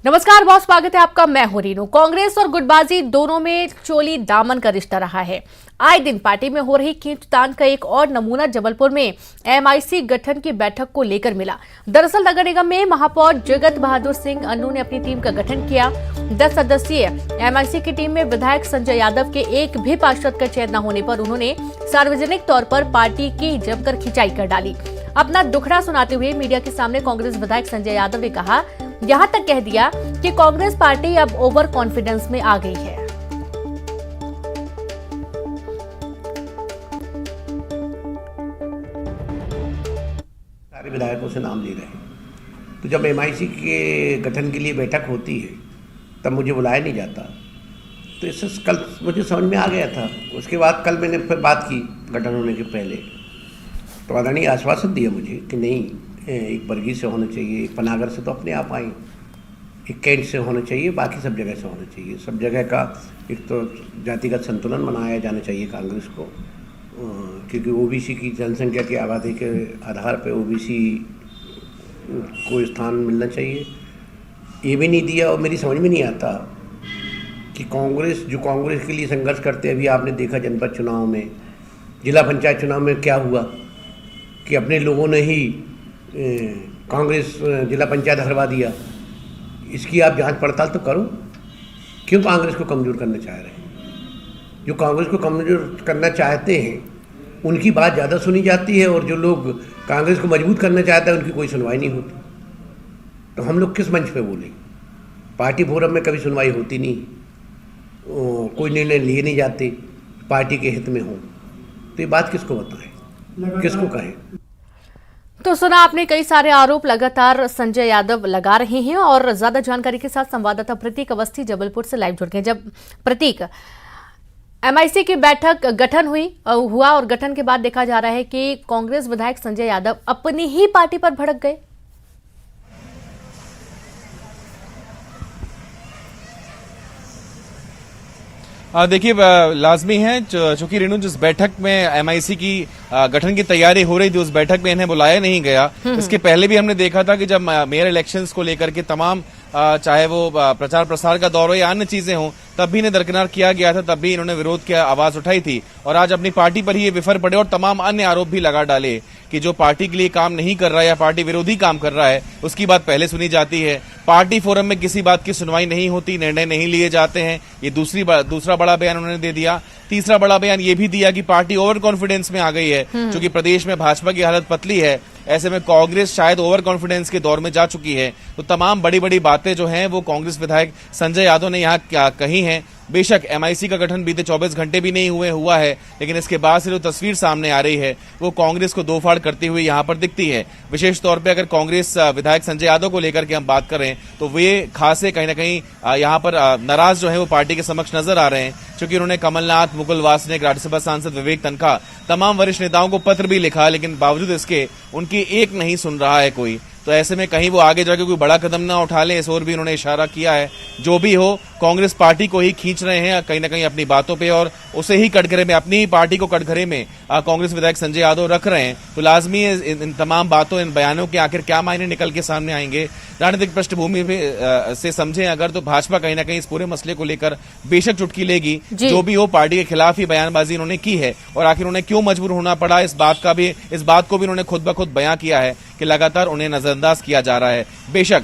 नमस्कार बहुत स्वागत है आपका। मैं हूं रीनू। कांग्रेस और गुटबाजी दोनों में चोली दामन का रिश्ता रहा है। आए दिन पार्टी में हो रही खींचतान का एक और नमूना जबलपुर में एमआईसी गठन की बैठक को लेकर मिला। दरअसल नगर निगम में महापौर जगत बहादुर सिंह अन्नू ने अपनी टीम का गठन किया। 10 सदस्यीय एमआईसी की टीम में विधायक संजय यादव के एक भी पार्षद का चयन न होने पर उन्होंने सार्वजनिक तौर पर पार्टी की जमकर खिंचाई कर डाली। अपना दुखड़ा सुनाते हुए मीडिया के सामने कांग्रेस विधायक संजय यादव ने कहा, यहां तक कह दिया कि कांग्रेस पार्टी अब ओवर कॉन्फिडेंस में आ गई है। सारे विधायकों से नाम ले रहे हैं, तो जब एमआईसी के गठन के लिए बैठक होती है तब मुझे बुलाया नहीं जाता। तो इससे कल मुझे समझ में आ गया था। उसके बाद कल मैंने फिर बात की गठन होने के पहले, तो आदरणीय आश्वासन दिया मुझे कि नहीं, एक बरगी से होना चाहिए, एक पनागर से तो अपने आप आई, एक कैंट से होना चाहिए, बाकी सब जगह से होना चाहिए। सब जगह का एक तो जातिगत संतुलन बनाया जाना चाहिए कांग्रेस को, क्योंकि ओबीसी की जनसंख्या की आबादी के आधार पर ओबीसी को स्थान मिलना चाहिए। ये भी नहीं दिया और मेरी समझ में नहीं आता कि कांग्रेस के लिए संघर्ष करते, अभी आपने देखा जनपद चुनाव में, जिला पंचायत चुनाव में क्या हुआ कि अपने लोगों ने ही कांग्रेस जिला पंचायत हरवा दिया। इसकी आप जांच पड़ताल तो करो, क्यों कांग्रेस को कमज़ोर करना चाह रहे हैं। जो कांग्रेस को कमज़ोर करना चाहते हैं उनकी बात ज़्यादा सुनी जाती है, और जो लोग कांग्रेस को मजबूत करना चाहते हैं उनकी कोई सुनवाई नहीं होती। तो हम लोग किस मंच पे बोलें? पार्टी फोरम में कभी सुनवाई होती नहीं, कोई निर्णय लिए नहीं जाते पार्टी के हित में हो, तो ये बात किसको बताएं, किसको कहें? तो सुना आपने, कई सारे आरोप लगातार संजय यादव लगा रहे हैं और ज्यादा जानकारी के साथ संवाददाता प्रतीक अवस्थी जबलपुर से लाइव जुड़ गए। जब प्रतीक, एमआईसी की बैठक गठन हुआ और गठन के बाद देखा जा रहा है कि कांग्रेस विधायक संजय यादव अपनी ही पार्टी पर भड़क गए। देखिए, लाजमी है चूंकि रेणु जिस बैठक में एमआईसी की गठन की तैयारी हो रही थी उस बैठक में इन्हें बुलाया नहीं गया। इसके पहले भी हमने देखा था कि जब मेयर इलेक्शंस को लेकर के तमाम चाहे वो प्रचार प्रसार का दौर हो या अन्य चीजें हों, तब भी इन्हें दरकिनार किया गया था, तब भी इन्होंने विरोध की आवाज उठाई थी। और आज अपनी पार्टी पर ही ये विफर पड़े और तमाम अन्य आरोप भी लगा डाले कि जो पार्टी के लिए काम नहीं कर रहा है या पार्टी विरोधी काम कर रहा है उसकी बात पहले सुनी जाती है। पार्टी फोरम में किसी बात की सुनवाई नहीं होती, निर्णय नहीं लिए जाते हैं। ये दूसरा बड़ा बयान उन्होंने दे दिया। तीसरा बड़ा बयान ये भी दिया कि पार्टी ओवर कॉन्फिडेंस में आ गई है, क्योंकि प्रदेश में भाजपा की हालत पतली है। ऐसे में कांग्रेस शायद ओवर कॉन्फिडेंस के दौर में जा चुकी है। तो तमाम बड़ी बड़ी बातें जो हैं वो कांग्रेस विधायक संजय यादव ने यहाँ क्या कही हैं। बेशक एमआईसी का गठन बीते 24 घंटे भी नहीं हुआ है, लेकिन इसके बाद से जो तस्वीर सामने आ रही है वो कांग्रेस को दो फाड़ करती हुई यहाँ पर दिखती है। विशेष तौर पे अगर कांग्रेस विधायक संजय यादव को लेकर के हम बात करें तो वे खासे कहीं ना कहीं यहाँ पर नाराज जो है वो पार्टी के समक्ष नजर आ रहे हैं, क्योंकि उन्होंने कमलनाथ, मुकुल वासनिक, राज्यसभा सांसद विवेक तन्खा, तमाम वरिष्ठ नेताओं को पत्र भी लिखा, लेकिन बावजूद इसके उनकी एक नहीं सुन रहा है कोई। तो ऐसे में कहीं वो आगे जाकर कोई बड़ा कदम ना उठा लें, इस ओर भी उन्होंने इशारा किया है। जो भी हो, कांग्रेस पार्टी को ही खींच रहे हैं कहीं ना कहीं अपनी बातों पे, और उसे ही कटघरे में, अपनी ही पार्टी को कटघरे में कांग्रेस विधायक संजय यादव रख रहे हैं। तो लाजमी है इन तमाम बातों, इन बयानों के आखिर क्या मायने निकल के सामने आएंगे, राजनीतिक पृष्ठभूमि से समझें अगर, तो भाजपा कहीं ना कहीं इस पूरे मसले को लेकर बेशक चुटकी लेगी। जो भी हो, पार्टी के खिलाफ ही बयानबाजी उन्होंने की है, और आखिर उन्हें क्यों मजबूर होना पड़ा इस बात को भी उन्होंने खुद ब खुद बयां किया है कि लगातार उन्हें नजरअंदाज किया जा रहा है। बेशक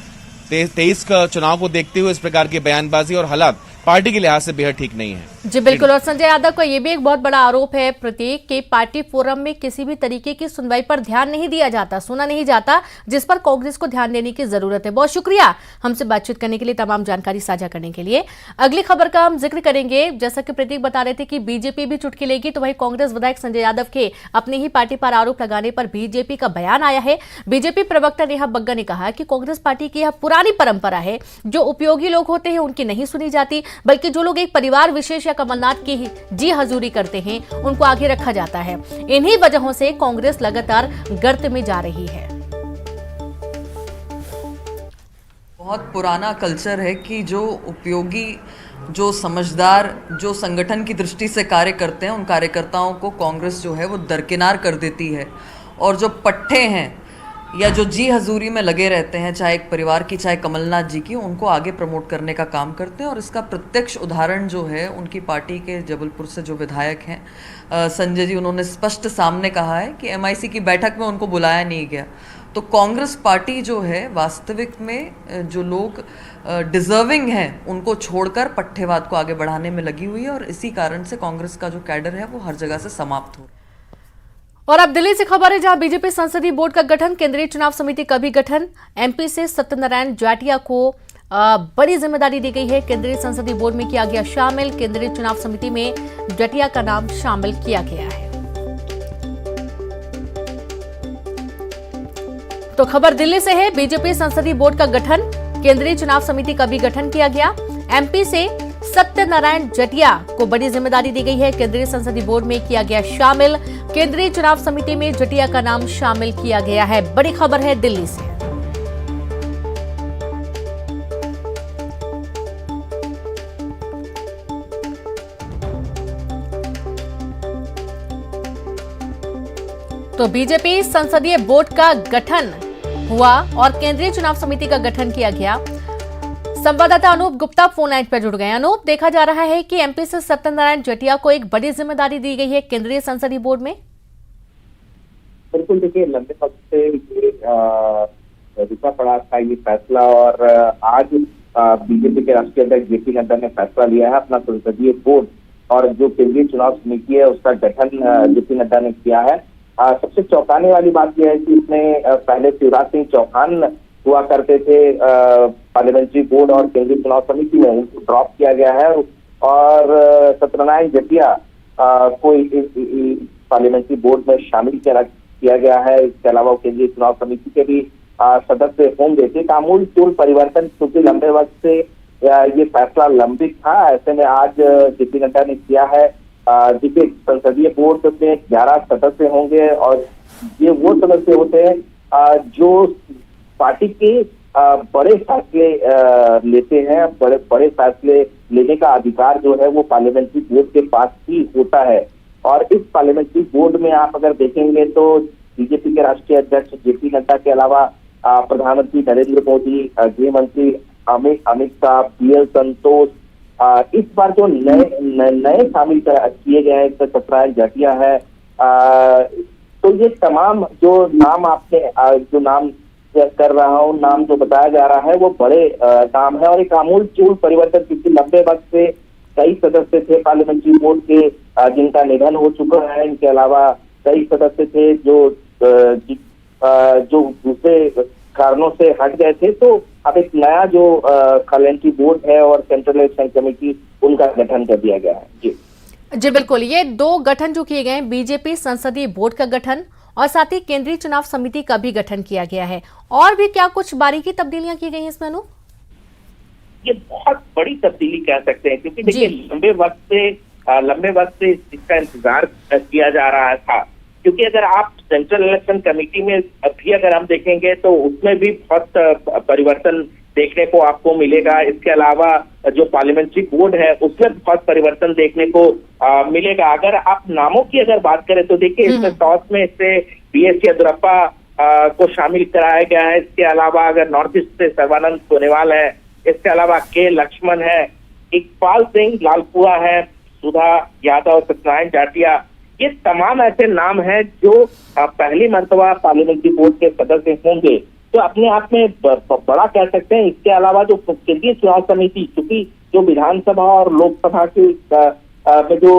23 का चुनाव को देखते हुए इस प्रकार की बयानबाजी और हालात पार्टी के लिहाज से बेहद ठीक नहीं है। जी बिल्कुल। और संजय यादव का ये भी एक बहुत बड़ा आरोप है प्रतीक, कि पार्टी फोरम में किसी भी तरीके की सुनवाई पर ध्यान नहीं दिया जाता, सुना नहीं जाता, जिस पर कांग्रेस को ध्यान देने की जरूरत है। बहुत शुक्रिया हमसे बातचीत करने के लिए, तमाम जानकारी साझा करने के लिए। अगली खबर का हम जिक्र करेंगे। जैसा कि प्रतीक बता रहे थे कि बीजेपी भी चुटकी लेगी, तो वही कांग्रेस विधायक संजय यादव के अपनी ही पार्टी पर आरोप लगाने पर बीजेपी का बयान आया है। बीजेपी प्रवक्ता नेहा बग्गा ने कहा कि कांग्रेस पार्टी की यह पुरानी परंपरा है, जो उपयोगी लोग होते हैं उनकी नहीं सुनी जाती, बल्कि जो लोग एक परिवार विशेष या कमलनाथ की जी हजूरी करते हैं उनको आगे रखा जाता है। इन्हीं वजहों से कांग्रेस लगातार गर्त में जा रही है। बहुत पुराना कल्चर है कि जो उपयोगी, जो समझदार, जो संगठन की दृष्टि से कार्य करते हैं उन कार्यकर्ताओं को कांग्रेस जो है वो दरकिनार कर देती है, और जो पट्टे हैं या जो जी हजूरी में लगे रहते हैं, चाहे एक परिवार की चाहे कमलनाथ जी की, उनको आगे प्रमोट करने का काम करते हैं। और इसका प्रत्यक्ष उदाहरण जो है उनकी पार्टी के जबलपुर से जो विधायक हैं संजय जी, उन्होंने स्पष्ट सामने कहा है कि MIC की बैठक में उनको बुलाया नहीं गया। तो कांग्रेस पार्टी जो है वास्तविक में जो लोग डिजर्विंग हैं उनको छोड़कर पट्टेवाद को आगे बढ़ाने में लगी हुई है, और इसी कारण से कांग्रेस का जो कैडर है वो हर जगह से समाप्त हो रहा है। और अब दिल्ली से खबर है, जहां बीजेपी संसदीय बोर्ड का गठन, केंद्रीय चुनाव समिति का भी गठन। MP से सत्यनारायण जाटिया को बड़ी जिम्मेदारी दी गई है। केंद्रीय संसदीय बोर्ड में किया गया शामिल, केंद्रीय चुनाव समिति में जाटिया का नाम शामिल किया गया है। तो खबर दिल्ली से है, बीजेपी संसदीय बोर्ड का गठन, केंद्रीय चुनाव समिति का भी गठन किया गया। MP से सत्यनारायण जाटिया को बड़ी जिम्मेदारी दी गई है, केंद्रीय संसदीय बोर्ड में किया गया शामिल, केंद्रीय चुनाव समिति में जाटिया का नाम शामिल किया गया है। बड़ी खबर है दिल्ली से। तो बीजेपी संसदीय बोर्ड का गठन हुआ और केंद्रीय चुनाव समिति का गठन किया गया। संवाददाता अनूप गुप्ता फोन लाइन पर जुड़ गए। अनूप, देखा जा रहा है कि MP से सत्यनारायण जाटिया को एक बड़ी जिम्मेदारी दी गई है केंद्रीय संसदीय बोर्ड में। बिल्कुल, देखिए लंबे वक्त से ये रुका पड़ा था ये फैसला, और आज बीजेपी के राष्ट्रीय अध्यक्ष JP नड्डा ने फैसला लिया है अपना संसदीय बोर्ड और जो केंद्रीय चुनाव समिति है उसका गठन JP नड्डा ने किया है। सबसे चौंकाने वाली बात यह है कि इसमें पहले शिवराज सिंह चौहान हुआ करते थे पार्लियामेंट्री बोर्ड और केंद्रीय चुनाव समिति में, उनको ड्रॉप किया गया है और सत्यनारायण जाटिया को पार्लियामेंट्री बोर्ड में शामिल किया गया है। इसके अलावा केंद्रीय चुनाव समिति के भी सदस्य होंगे। एक आमूल चूल परिवर्तन, क्योंकि लंबे वक्त से ये फैसला लंबित था, ऐसे में आज JP नड्डा ने किया है। जिसके संसदीय बोर्ड में 11 सदस्य होंगे और ये वो सदस्य होते हैं जो पार्टी के बड़े फैसले लेते हैं। बड़े फैसले लेने का अधिकार जो है वो पार्लियामेंट्री बोर्ड के पास ही होता है। और इस पार्लियामेंट्री बोर्ड में आप अगर देखेंगे तो बीजेपी के राष्ट्रीय अध्यक्ष JP नड्डा के अलावा प्रधानमंत्री नरेंद्र मोदी, गृह मंत्री अमित शाह, PL संतोष, इस बार जो नए शामिल किए गए हैं इसमें सत्यनारायण जाटिया है। तो ये तमाम जो नाम आपने जो नाम कर रहा हूँ, नाम जो बताया जा रहा है वो बड़े नाम है और एक आमूल चूल परिवर्तन, क्योंकि लंबे वक्त से कई सदस्य थे पार्लियामेंट्री बोर्ड के जिनका निधन हो चुका है। इनके अलावा कई सदस्य थे जो दूसरे कारणों से हट गए थे। तो अब एक नया जो पार्लियामेंट्री बोर्ड है और सेंट्रल इलेक्शन कमेटी, उनका गठन कर दिया गया है। जी बिल्कुल, ये दो गठन जो किए गए हैं, बीजेपी संसदीय बोर्ड का गठन और साथ ही केंद्रीय चुनाव समिति का भी गठन किया गया है। और भी क्या कुछ बारीकी तब्दीलियां की गई हैं इसमें? अनु, ये बहुत बड़ी तब्दीली कह सकते हैं, क्योंकि देखिए लंबे वक्त से इसका इंतजार किया जा रहा था। क्योंकि अगर आप सेंट्रल इलेक्शन कमेटी में अभी अगर हम देखेंगे तो उसमें भी बहुत परिवर्तन देखने को आपको मिलेगा। इसके अलावा जो पार्लियामेंट्री बोर्ड है उसमें बहुत परिवर्तन देखने को मिलेगा। अगर आप नामों की अगर बात करें तो देखिए इसमें साउथ में इससे BS येदियुरप्पा को शामिल कराया गया है। इसके अलावा अगर नॉर्थ ईस्ट से सर्बानंद सोनोवाल है, इसके अलावा K लक्ष्मण है, इकबाल सिंह लालपुरा है, सुधा यादव, सत्यनारायण जाटिया, ये तमाम ऐसे नाम हैं जो पहली मर्तबा पार्लियामेंट्री बोर्ड के सदस्य होंगे। तो अपने आप में बड़ा कह सकते हैं। इसके अलावा जो केंद्रीय चुनाव समिति, क्योंकि जो विधानसभा और लोकसभा के में जो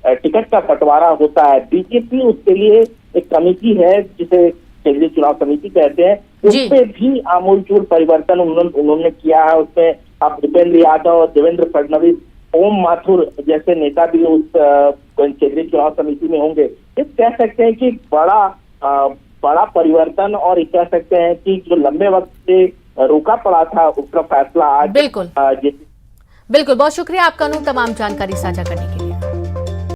टिकट का बंटवारा होता है, बीजेपी उसके लिए एक कमेटी है जिसे केंद्रीय चुनाव समिति कहते हैं, उसमें भी आमूलचूल परिवर्तन उन्होंने किया है। उसमें अब भूपेंद्र यादव, देवेंद्र फडणवीस, ओम माथुर जैसे नेता भी उस केंद्रीय चुनाव समिति में होंगे। इस कह सकते हैं कि बड़ा परिवर्तन, और कह सकते हैं कि जो लंबे वक्त से रोका पड़ा था उसका फैसला आज बिल्कुल बहुत शुक्रिया आपका अनु, तमाम जानकारी साझा करने के लिए।